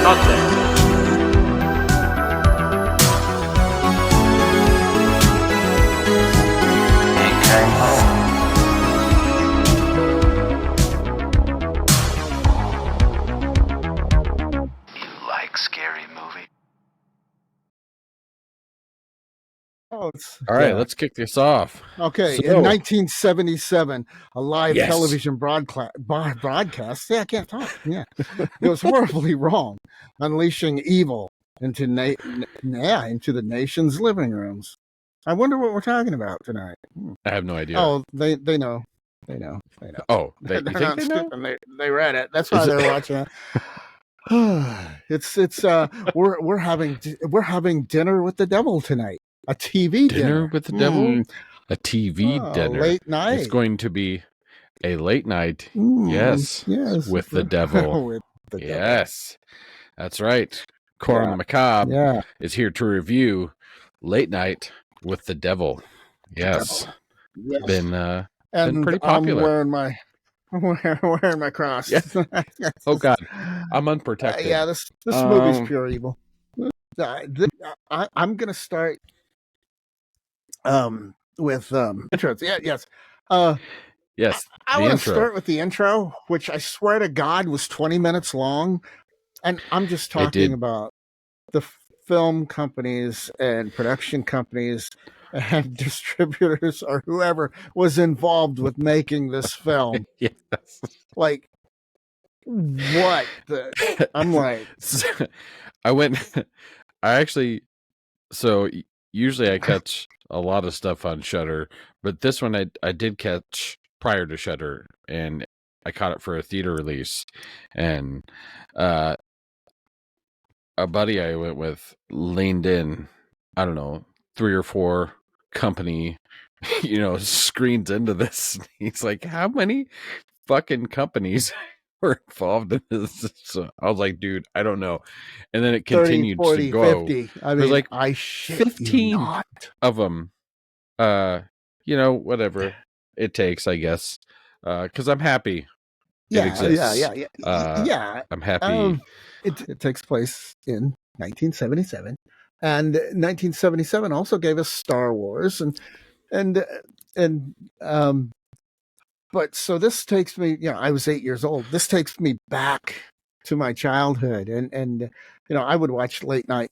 content. All right, let's kick this off. Okay, in 1977, a live television broadcast. Yeah, I can't talk. Yeah, it was horribly wrong, unleashing evil into the nation's living rooms. I wonder what we're talking about tonight. I have no idea. Oh, they know. They know. Oh, they're not stupid. They read it. That's why they're watching it. It's we're having dinner with the devil tonight. A TV dinner with the devil. A TV dinner. Late night. It's going to be a late night. Yes, with the devil. With the devil. Yes, that's right. Corin Macabre is here to review Late Night with the Devil. Yes, been pretty popular. I'm wearing my cross. Yeah. Oh God, I'm unprotected. This movie's pure evil. I'm gonna start with intros. Yes. I want to start with the intro, which I swear to God was 20 minutes long, and I'm just talking about the film companies and production companies and distributors or whoever was involved with making this film. Yes. Like, what? I'm like, so usually I catch a lot of stuff on Shudder, but this one I did catch prior to Shudder, and I caught it for a theater release, and a buddy I went with leaned in, I don't know, 3 or 4 company, screens into this. He's like, how many fucking companies were involved in this? So I was like, dude, I don't know. And then it continued 30, 40, to go. 50. I mean, like I 15 of them. Whatever it takes, I guess. Because I'm happy it exists. Yeah. I'm happy. It takes place in 1977, and 1977 also gave us Star Wars, but so this takes me. I was 8 years old. This takes me back to my childhood, and I would watch late night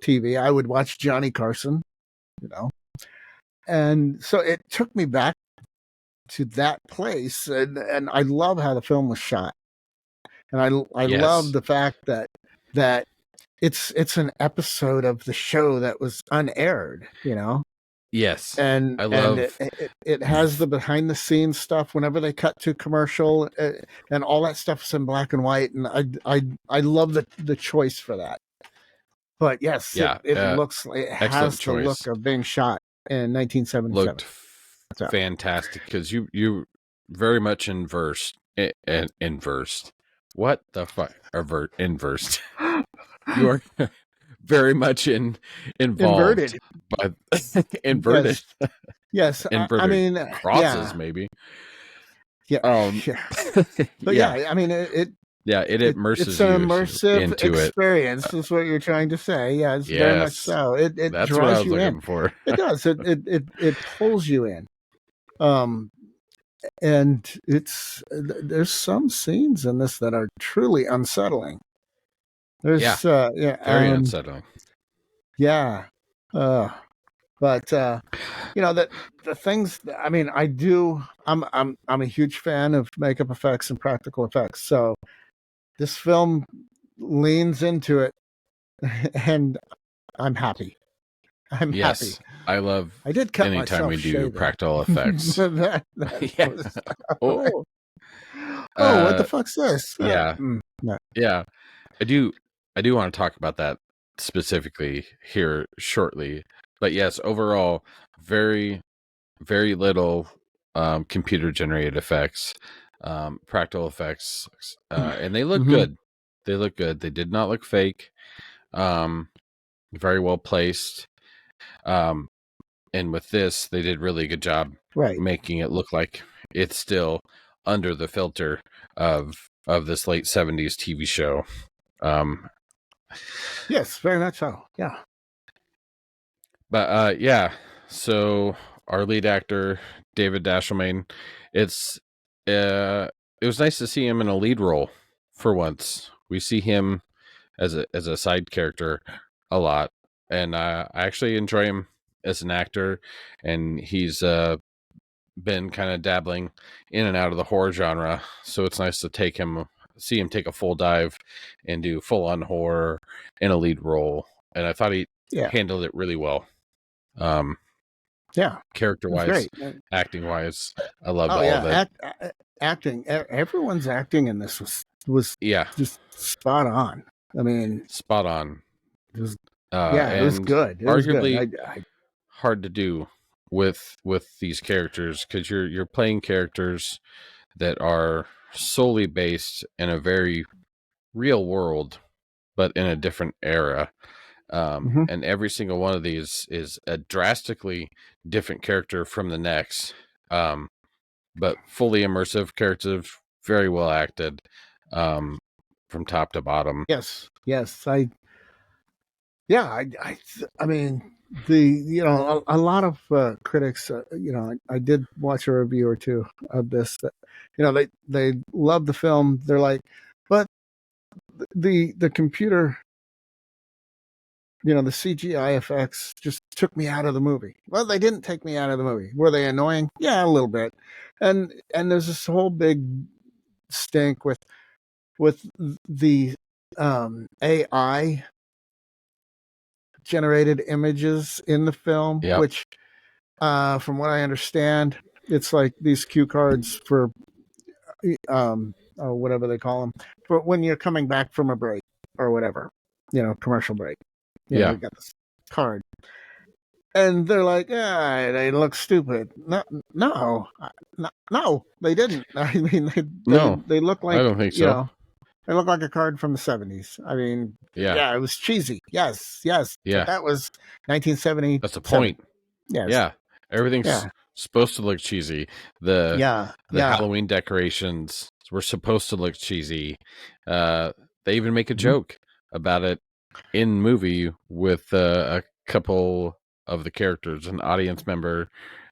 TV. I would watch Johnny Carson, and so it took me back to that place, and I love how the film was shot, and I love the fact that it's an episode of the show that was unaired, Yes, and I love it has the behind the scenes stuff whenever they cut to commercial, and all that stuff's in black and white, and I love the choice for that. But yes, it looks like it has the look of being shot in 1977. Looked fantastic, because you very much inversed. What the fuck? Inversed. You are very much involved. Inverted. Yes. Inverted. I mean, crosses maybe. Yeah. But I mean it immerses it's an immersive into experience. Is what you're trying to say. Yeah, it's very much so. It that's draws what I was you looking in. for. It does. It pulls you in. And there's some scenes in this that are truly unsettling. There's very unsettling. Yeah. But the things, I mean, I'm a huge fan of makeup effects and practical effects. So this film leans into it, and I'm happy. I'm happy. I love. I did cut anytime we do shaving. Practical effects. What the fuck's this? Yeah. Yeah. I do want to talk about that specifically here shortly. But yes, overall, very, very little computer generated effects, practical effects, and they look good. They look good. They did not look fake. Very well placed. And with this, they did really good job making it look like it's still under the filter of this late 70s TV show. Yes, very much so. Yeah. But yeah, so our lead actor, David Dashelmain, it's it was nice to see him in a lead role for once. We see him as a side character a lot, and I actually enjoy him as an actor. And he's been kind of dabbling in and out of the horror genre, so it's nice to see him take a full dive and do full on horror in a lead role. And I thought he handled it really well. Character wise, acting wise, I loved all of it. Acting, everyone's acting in this was just spot on. I mean, spot on. It was, it was good. It arguably was good. hard to do with these characters, because you're playing characters that are solely based in a very real world, but in a different era. And every single one of these is a drastically different character from the next, but fully immersive characters, very well acted, from top to bottom. Yes. I mean, a lot of critics, I did watch a review or two of this, that, they love the film. They're like, but the computer, the CGI effects just took me out of the movie. Well, they didn't take me out of the movie. Were they annoying? Yeah, a little bit. And there's this whole big stink with the AI generated images in the film, which, from what I understand, it's like these cue cards for whatever they call them, for when you're coming back from a break or whatever, commercial break. You got this card, and they're like, they look stupid. No, they didn't. I mean, they look like, I don't think so. They look like a card from the 70s. I mean, it was cheesy. Yes. Yeah. But that was 1970. That's the point. Yes. Yeah. Everything's supposed to look cheesy. The Halloween decorations were supposed to look cheesy. They even make a joke about it in movie with a couple of the characters, an audience member,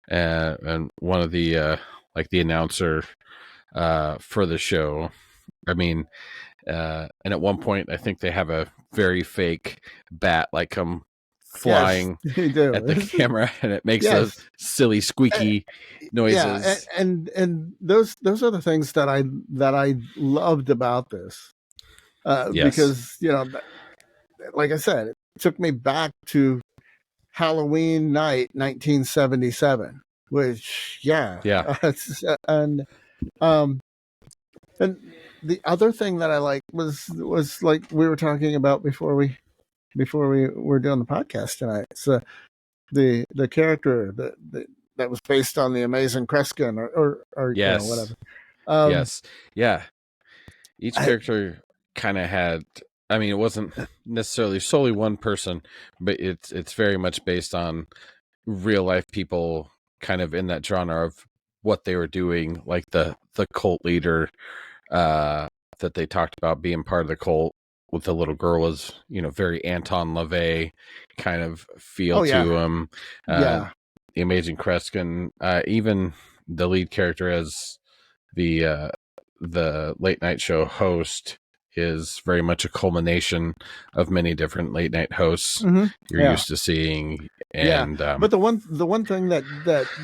and one of the the announcer for the show. I mean, and at one point, I think they have a very fake bat come flying at the camera, and it makes those silly squeaky noises. Yeah, and those are the things that I loved about this, because like I said, it took me back to Halloween night 1977, which and the other thing that I liked was like we were talking about before we were doing the podcast tonight. It's the character that was based on the Amazing Kreskin or whatever. Each character kind of had. I mean, it wasn't necessarily solely one person, but it's very much based on real life people, kind of in that genre of what they were doing, like the cult leader that they talked about being part of the cult with the little girl was, very Anton LaVey kind of feel to him. The Amazing Kreskin, even the lead character as the late night show host is very much a culmination of many different late night hosts you're used to seeing. And but the one thing that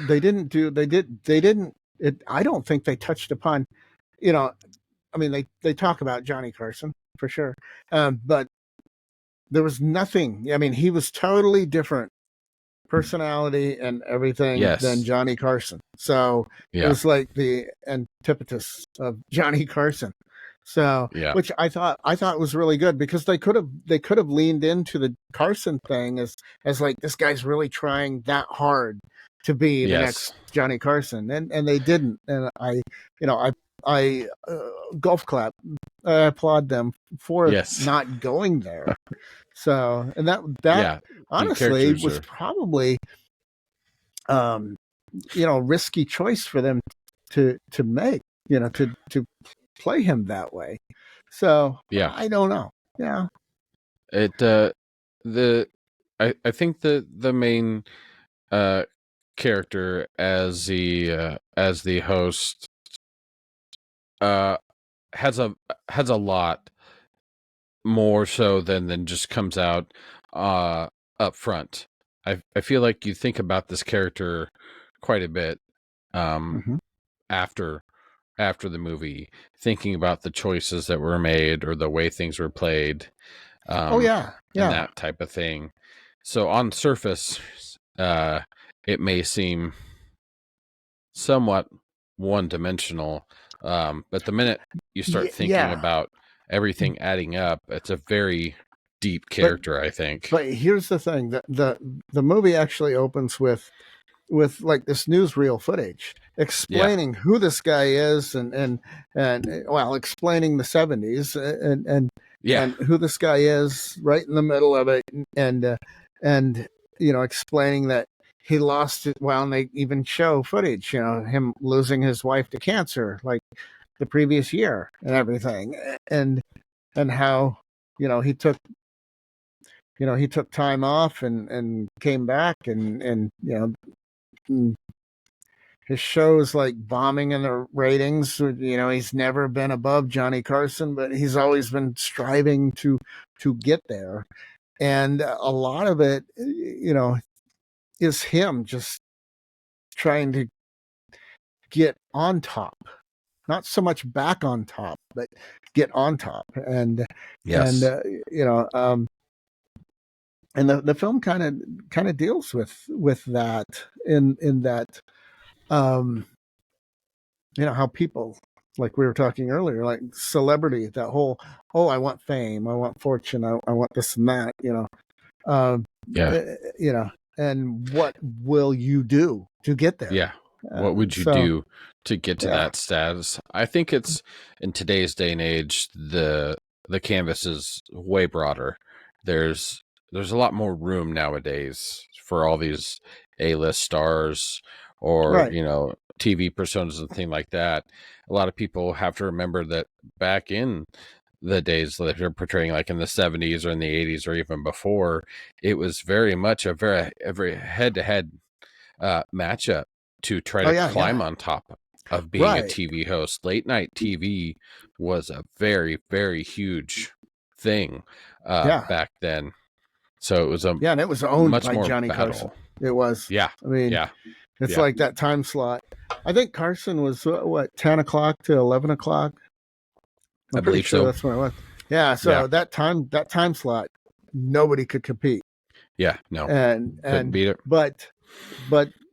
they didn't do, I don't think they touched upon, I mean, they talk about Johnny Carson for sure, but there was nothing. I mean, he was totally different personality and everything than Johnny Carson. So it was like the antithesis of Johnny Carson. So, which I thought was really good, because they could have leaned into the Carson thing as like, this guy's really trying that hard to be the next Johnny Carson, and they didn't. And I golf clap. I applaud them for not going there. So, and that honestly was probably, risky choice for them to make, to play him that way. So I don't know. Yeah. I think the main character as the host has a lot more so than just comes out up front. I feel like you think about this character quite a bit after the movie, thinking about the choices that were made or the way things were played. And that type of thing. So on surface, it may seem somewhat one-dimensional, but the minute you start thinking about everything adding up, it's a very deep character, I think. But here's the thing: the movie actually opens with like this newsreel footage explaining who this guy is, and well, explaining the 70s and who this guy is right in the middle of it, and explaining that he lost it. Well, and they even show footage, him losing his wife to cancer like the previous year and everything, and how he took time off and came back, and his show's like bombing in the ratings. He's never been above Johnny Carson, but he's always been striving to get there. And a lot of it, is him just trying to get on top, not so much back on top, but get on top. And yes, and the film kind of deals with that in that, how people, like we were talking earlier, like celebrity, that whole, I want fame, I want fortune, I want this and that, and what will you do to get there? Yeah. What would you do to get to that status? I think it's, in today's day and age, the canvas is way broader. There's a lot more room nowadays for all these A-list stars or, TV personas and things like that. A lot of people have to remember that back in the days that they're portraying, like in the 70s or in the 80s or even before, it was very much a very head-to-head matchup to try to climb on top of being a TV host. Late night TV was a very, very huge thing back then. So it was and it was owned by Johnny Carson. It was. Yeah. I mean, it's like that time slot. I think Carson was 10 o'clock to 11 o'clock. I'm pretty sure that's when it was. Yeah. So that time slot, nobody could compete. Yeah. No. And couldn't beat it. But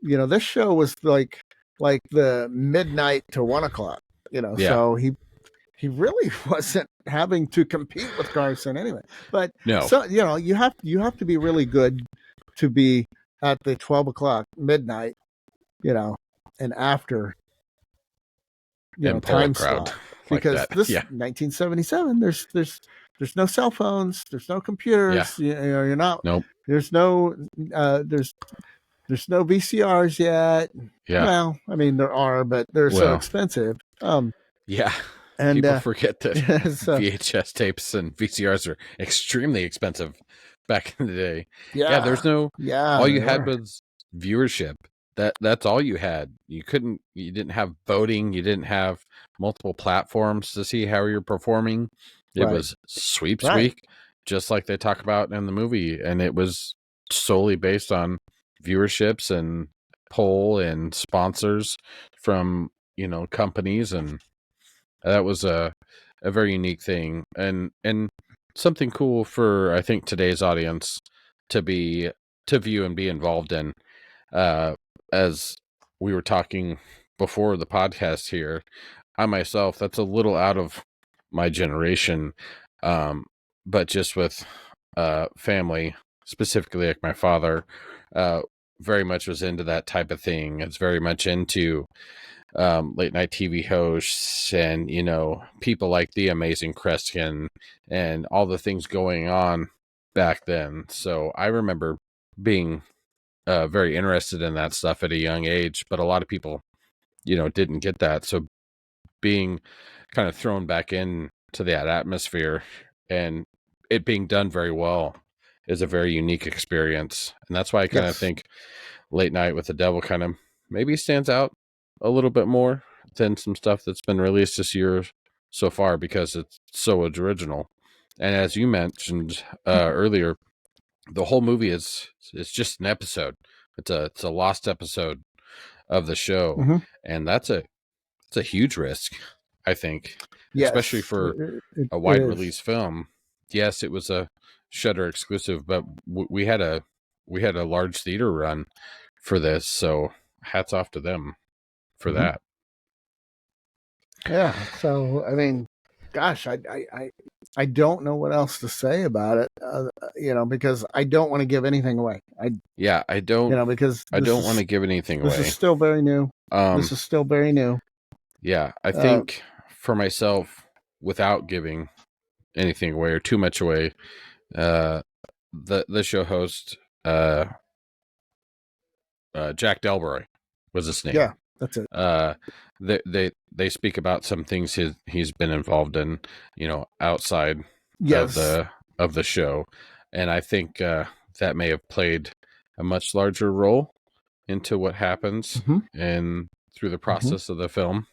this show was like the midnight to 1 o'clock. So he really wasn't having to compete with Carson anyway. But so you have to be really good to be at the 12 o'clock midnight, and after, time slot, because like this 1977, there's no cell phones, there's no computers, you're not. Nope. There's no there's no VCRs yet. Yeah. Well, I mean there are, but they're so expensive. Yeah. And people forget that VHS tapes and VCRs are extremely expensive back in the day. Yeah. There's no. Yeah. All you had was viewership. That's all you had. You didn't have voting. You didn't have multiple platforms to see how you're performing. It was sweeps week, just like they talk about in the movie, and it was solely based on viewerships and poll and sponsors from companies, and that was a very unique thing and something cool for, I think, today's audience to view and be involved in. As we were talking before the podcast here, I myself, that's a little out of my generation, but just with family, specifically like my father, very much was into that type of thing. It's very much into late night TV hosts and people like the Amazing Kreskin and all the things going on back then. So I remember being very interested in that stuff at a young age, but a lot of people didn't get that. So being kind of thrown back into that atmosphere and it being done very well is a very unique experience. And that's why I kind of think Late Night with the Devil kind of maybe stands out a little bit more than some stuff that's been released this year so far, because it's so original. And as you mentioned earlier, the whole movie is just an episode. It's a lost episode of the show, and that's a huge risk, I think, especially for a wide release film. Yes, it was a Shudder exclusive, but we had a large theater run for this, so hats off to them for that. Yeah. So I mean, gosh, I don't know what else to say about it, because I don't want to give anything away. I don't. Because I don't want to give anything away. This is still very new. Yeah, I think for myself, without giving anything away or too much away, the show host, Jack Delroy was his name. Yeah, that's it. They speak about some things he's been involved in, outside of the show, and I think that may have played a much larger role into what happens and through the process of the film.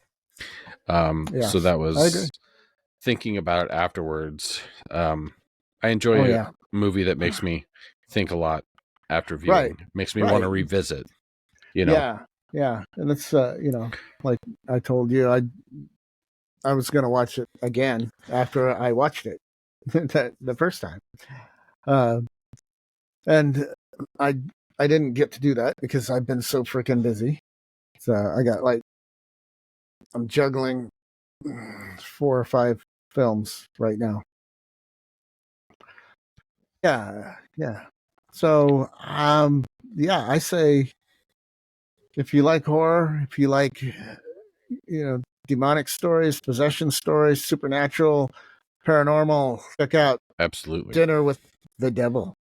So that was thinking about it afterwards. I enjoy a movie that makes me think a lot after viewing. Right. Makes me want to revisit. Yeah, and it's like I told you, I was going to watch it again after I watched it the first time, and I didn't get to do that because I've been so freaking busy. So I got I'm juggling 4 or 5 films right now. Yeah. So I say, if you like horror, if you like demonic stories, possession stories, supernatural, paranormal, check out absolutely Dinner with the Devil.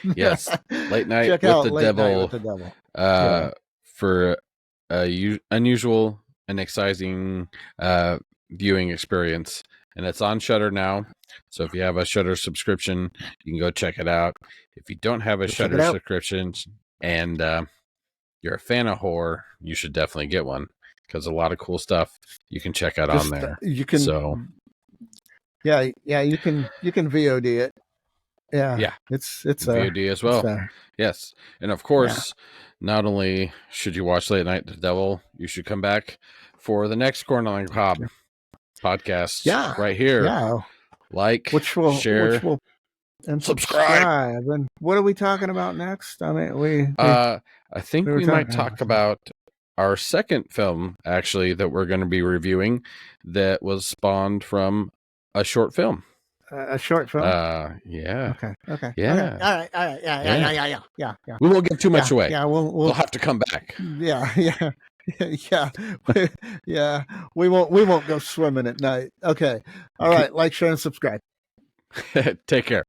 Yes, Late Night with the Devil. For a unusual and exciting viewing experience, and it's on Shudder now. So if you have a Shudder subscription, you can go check it out. If you don't have a Shudder subscription and you're a fan of horror, you should definitely get one, because a lot of cool stuff you can check out on there. You can, you can VOD it. Yeah, it's VOD as well. Yes, and of course, not only should you watch Late Night with the Devil, you should come back for the next Corner Line Pop podcast. Yeah, right here. Yeah, share, and subscribe. And what are we talking about next? I mean, I think we might talk about our second film, actually, that we're going to be reviewing, that was spawned from a short film. A short film? Yeah. Okay. Yeah. All right. Yeah. We won't give too much away. Yeah, we'll have to come back. Yeah. Yeah. We won't go swimming at night. Okay. All right. Like, share, and subscribe. Take care.